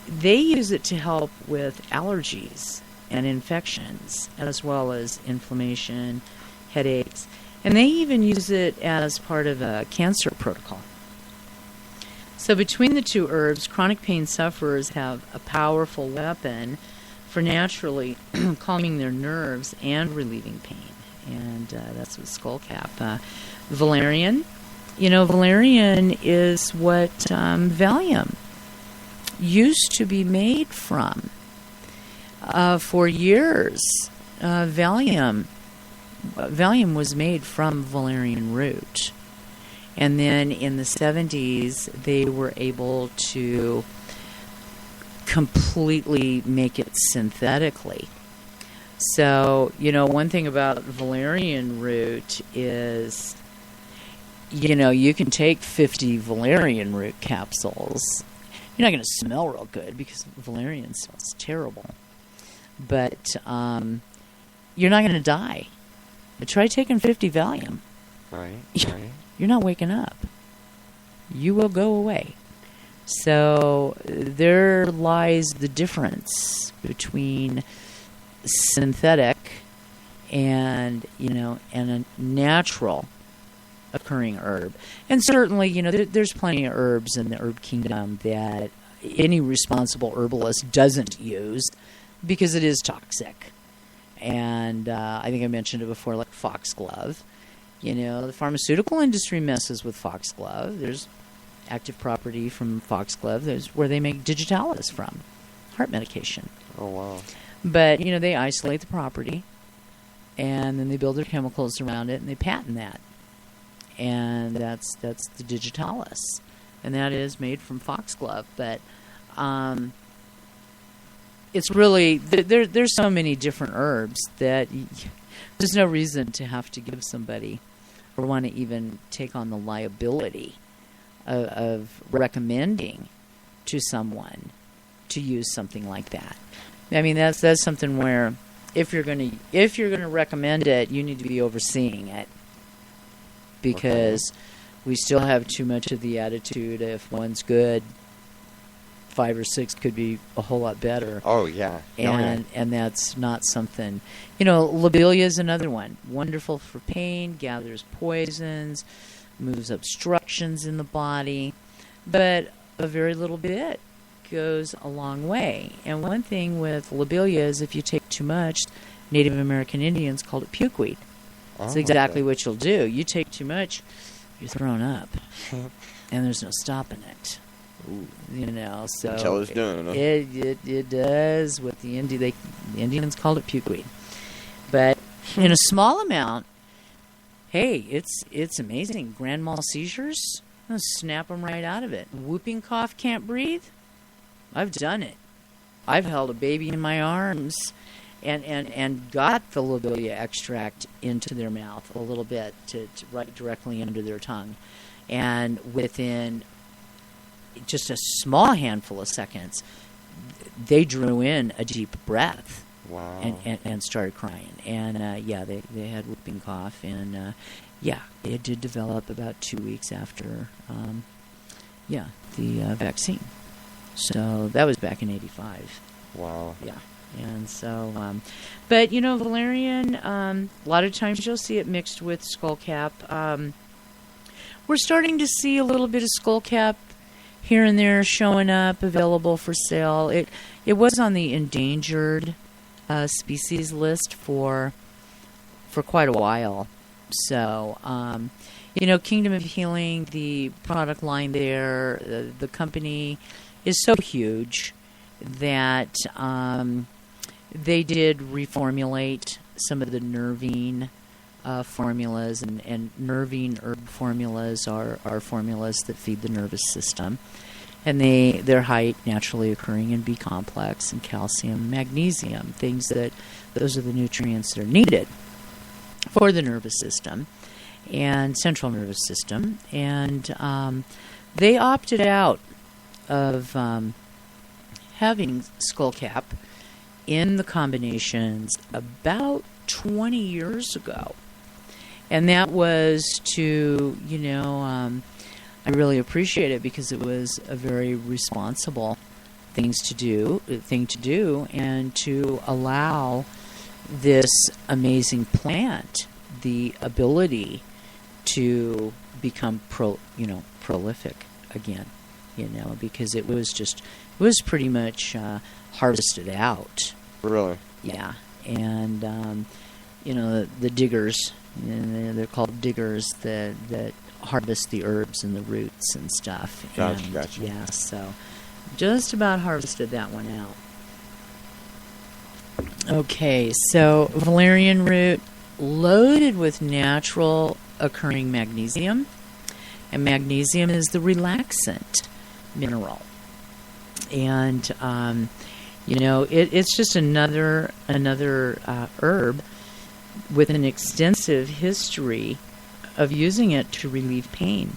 they use it to help with allergies and infections, as well as inflammation, headaches, and they even use it as part of a cancer protocol. So between the two herbs, chronic pain sufferers have a powerful weapon for naturally calming their nerves and relieving pain. And that's with skullcap. Valerian. Valerian is what Valium used to be made from. For years, Valium was made from valerian root. And then in the 70s, they were able to completely make it synthetically. So, one thing about valerian root is, you can take 50 valerian root capsules. You're not going to smell real good because valerian smells terrible. But you're not going to die. But try taking 50 Valium. Right. You're not waking up. You will go away. So there lies the difference between synthetic and a natural occurring herb. And certainly, there's plenty of herbs in the herb kingdom that any responsible herbalist doesn't use because it is toxic. And I think I mentioned it before, like foxglove. The pharmaceutical industry messes with foxglove. There's active property from foxglove. There's where they make digitalis from, heart medication. Oh, wow. But, they isolate the property, and then they build their chemicals around it, and they patent that. And that's the digitalis. And that is made from foxglove. But it's really, there's so many different herbs that there's no reason to have to give somebody or want to even take on the liability of recommending to someone to use something like that. I mean, that's something where if you're going to recommend it, you need to be overseeing it, because we still have too much of the attitude if one's good, 5 or 6 could be a whole lot better. Oh, yeah. And that's not something. Lobelia is another one. Wonderful for pain, gathers poisons, moves obstructions in the body. But a very little bit goes a long way. And one thing with lobelia is if you take too much, Native American Indians called it pukeweed. That's exactly what you'll do. You take too much, you're thrown up. And there's no stopping it. Ooh. So Tell us doing it does. With the Indians called it pukeweed, but in a small amount, hey, it's amazing. Grand mal seizures, I'll snap them right out of it. Whooping cough, can't breathe. I've done it. I've held a baby in my arms, and got the lobelia extract into their mouth a little bit to right directly under their tongue, and within just a small handful of seconds, they drew in a deep breath. Wow. And started crying. And, they had whooping cough. And, it did develop about 2 weeks after, the vaccine. So that was back in 85. Wow. Yeah. And so, but, valerian, a lot of times you'll see it mixed with skullcap. We're starting to see a little bit of skullcap here and there showing up, available for sale. It was on the endangered species list for quite a while. So, Kingdom of Healing, the product line there, the company is so huge that they did reformulate some of the nervine formulas, and nervine herb formulas are formulas that feed the nervous system, and they're high naturally occurring in B complex and calcium, magnesium, those are the nutrients that are needed for the nervous system and central nervous system, and they opted out of having skullcap in the combinations about 20 years ago. And that was to, I really appreciate it because it was a very responsible thing to do, and to allow this amazing plant the ability to become prolific again, because it was pretty much harvested out. Really? Yeah. And the diggers, they're called diggers that harvest the herbs and the roots and stuff. Gotcha. Yeah, so just about harvested that one out. Okay, so valerian root, loaded with natural occurring magnesium, and magnesium is the relaxant mineral. And it's just another herb with an extensive history of using it to relieve pain.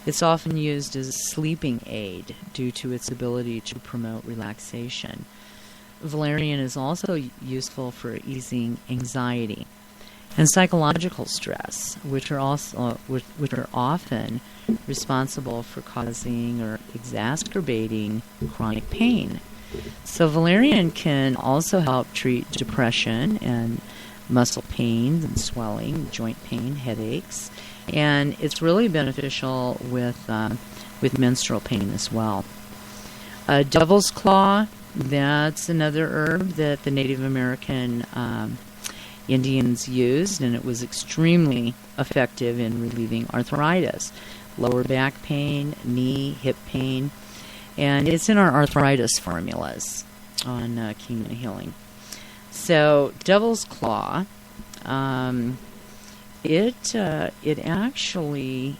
It's often used as a sleeping aid due to its ability to promote relaxation. Valerian is also useful for easing anxiety and psychological stress, which are often responsible for causing or exacerbating chronic pain. So valerian can also help treat depression and muscle pains and swelling, joint pain, headaches, and it's really beneficial with menstrual pain as well. Devil's claw, that's another herb that the Native American Indians used, and it was extremely effective in relieving arthritis, lower back pain, knee, hip pain, and it's in our arthritis formulas on Kingdom Healing. So devil's claw, it actually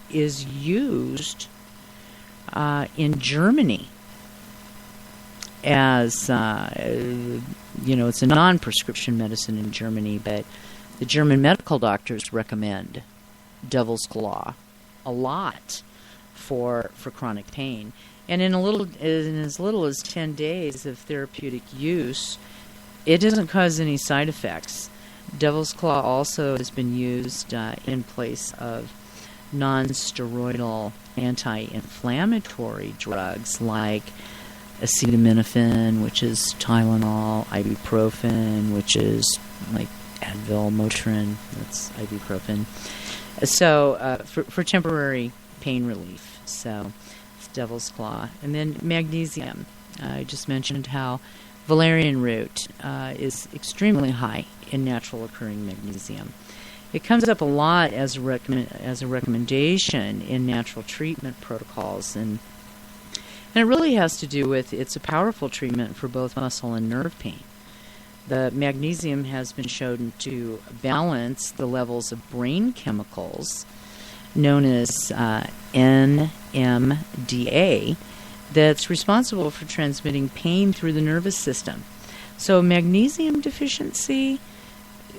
is used in Germany as it's a non-prescription medicine in Germany, but the German medical doctors recommend devil's claw a lot for chronic pain. And in as little as 10 days of therapeutic use, it doesn't cause any side effects. Devil's claw also has been used in place of non-steroidal anti-inflammatory drugs like acetaminophen, which is Tylenol, ibuprofen, which is like Advil, Motrin, that's ibuprofen. So for temporary pain relief. So it's devil's claw. And then magnesium. I just mentioned how valerian root is extremely high in natural occurring magnesium. It comes up a lot as a recommendation in natural treatment protocols, and it really has to do with it's a powerful treatment for both muscle and nerve pain. The magnesium has been shown to balance the levels of brain chemicals known as NMDA that's responsible for transmitting pain through the nervous system. So magnesium deficiency,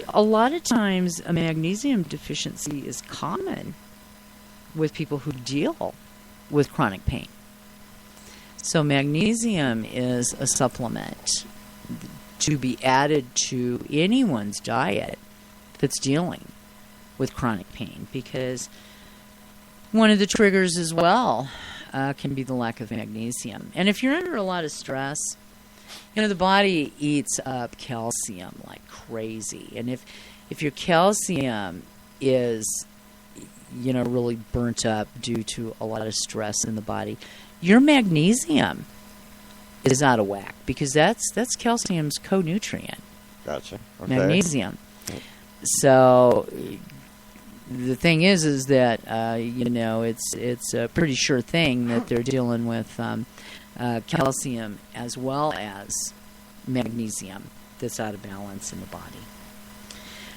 a lot of times a magnesium deficiency is common with people who deal with chronic pain. So magnesium is a supplement to be added to anyone's diet that's dealing with chronic pain, because one of the triggers as well can be the lack of magnesium. And if you're under a lot of stress, the body eats up calcium like crazy. And if your calcium is, really burnt up due to a lot of stress in the body, your magnesium is out of whack, because that's calcium's co-nutrient. Gotcha. Okay. Magnesium. So the thing is that it's a pretty sure thing that they're dealing with calcium as well as magnesium that's out of balance in the body.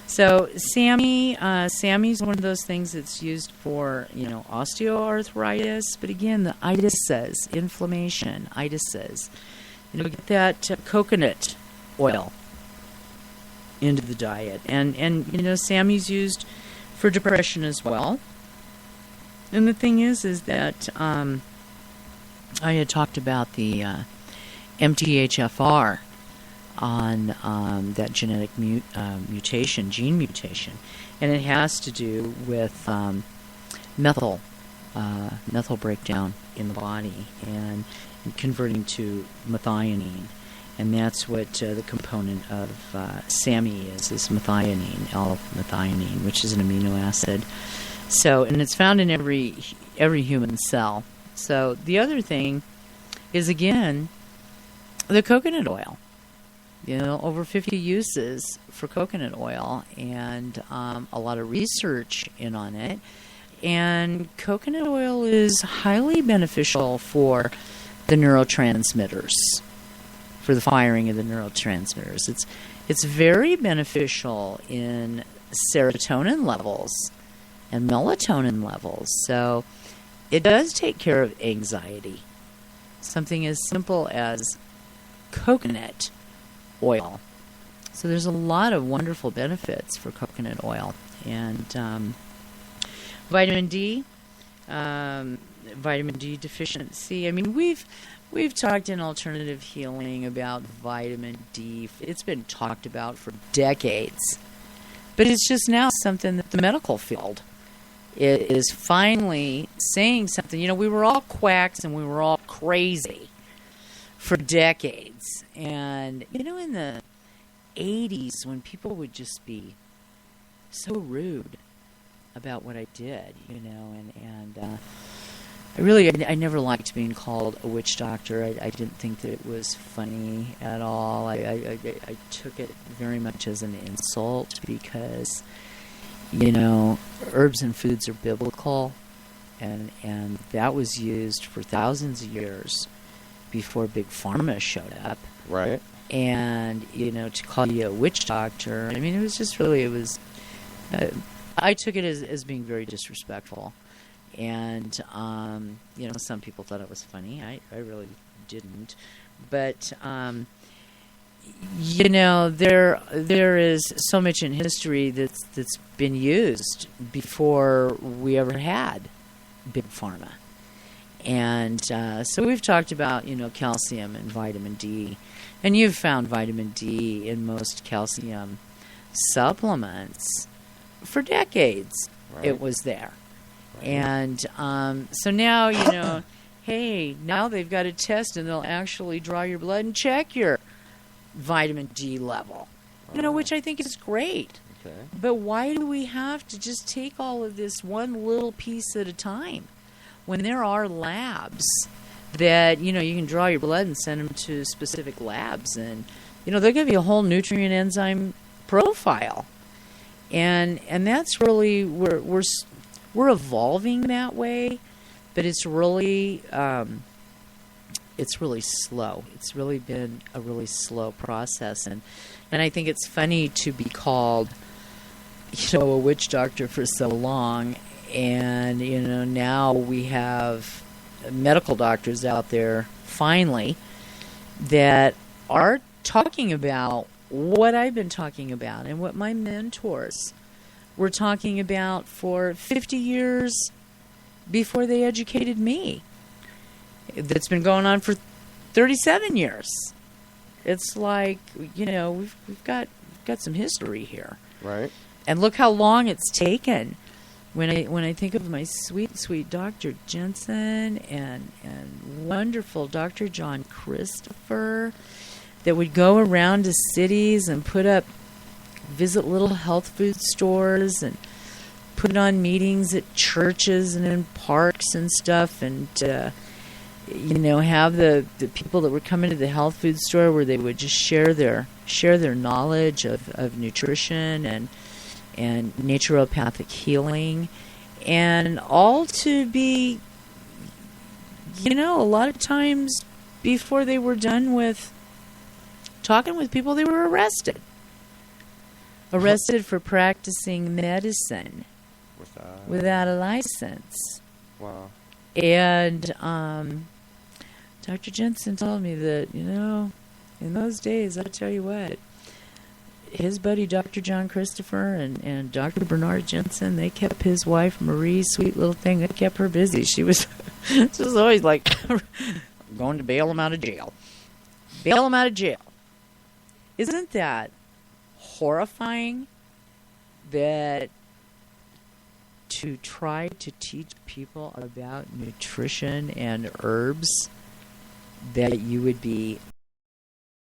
So SAMI's one of those things that's used for osteoarthritis, but again, the itis says inflammation. Itis says, get that coconut oil into the diet, and SAMI's used for depression as well. And the thing is that I had talked about the MTHFR on that genetic gene mutation, and it has to do with methyl breakdown in the body. And converting to methionine. And that's what the component of SAMe is methionine, L-methionine, which is an amino acid. So, and it's found in every human cell. So the other thing is, again, the coconut oil. Over 50 uses for coconut oil, and a lot of research in on it. And coconut oil is highly beneficial for the neurotransmitters, for the firing of the neurotransmitters. It's very beneficial in serotonin levels and melatonin levels. So it does take care of anxiety. Something as simple as coconut oil. So there's a lot of wonderful benefits for coconut oil. And vitamin D, vitamin D deficiency. I mean, we've talked in alternative healing about vitamin D. It's been talked about for decades. But it's just now something that the medical field is finally saying something. We were all quacks and we were all crazy for decades. And, in the 80s, when people would just be so rude about what I did, I never liked being called a witch doctor. I didn't think that it was funny at all. I took it very much as an insult because, herbs and foods are biblical, and that was used for thousands of years before Big Pharma showed up. Right. And, to call you a witch doctor, I mean, it was just really, I took it as being very disrespectful. And, some people thought it was funny. I really didn't. But, there is so much in history that's been used before we ever had Big Pharma. And so we've talked about, calcium and vitamin D. And you've found vitamin D in most calcium supplements for decades. Right. It was there. Right. And so now, hey, now they've got a test and they'll actually draw your blood and check your vitamin D level, which I think is great. Okay. But why do we have to just take all of this one little piece at a time when there are labs that, you can draw your blood and send them to specific labs and, they'll give you a whole nutrient enzyme profile. And that's really, we're evolving that way, but it's really slow. It's really been a really slow process. And I think it's funny to be called, a witch doctor for so long. And, now we have medical doctors out there, finally, that are talking about what I've been talking about and what my mentors were talking about for 50 years before they educated me. That's been going on for 37 years. It's like, we've got some history here. Right. And look how long it's taken. When I think of my sweet Dr. Jensen and wonderful Dr. John Christopher that would go around to cities and visit little health food stores and put on meetings at churches and in parks and stuff, and have the people that were coming to the health food store where they would just share their knowledge of nutrition and naturopathic healing, and all to be, a lot of times before they were done with talking with people, they were arrested for practicing medicine without a license. Wow. And Dr. Jensen told me that, in those days, I'll tell you what, his buddy Dr. John Christopher and Dr. Bernard Jensen, they kept his wife Marie, sweet little thing, they kept her busy. She was always like going to bail him out of jail. Bail him out of jail. Isn't that horrifying that to try to teach people about nutrition and herbs that you would be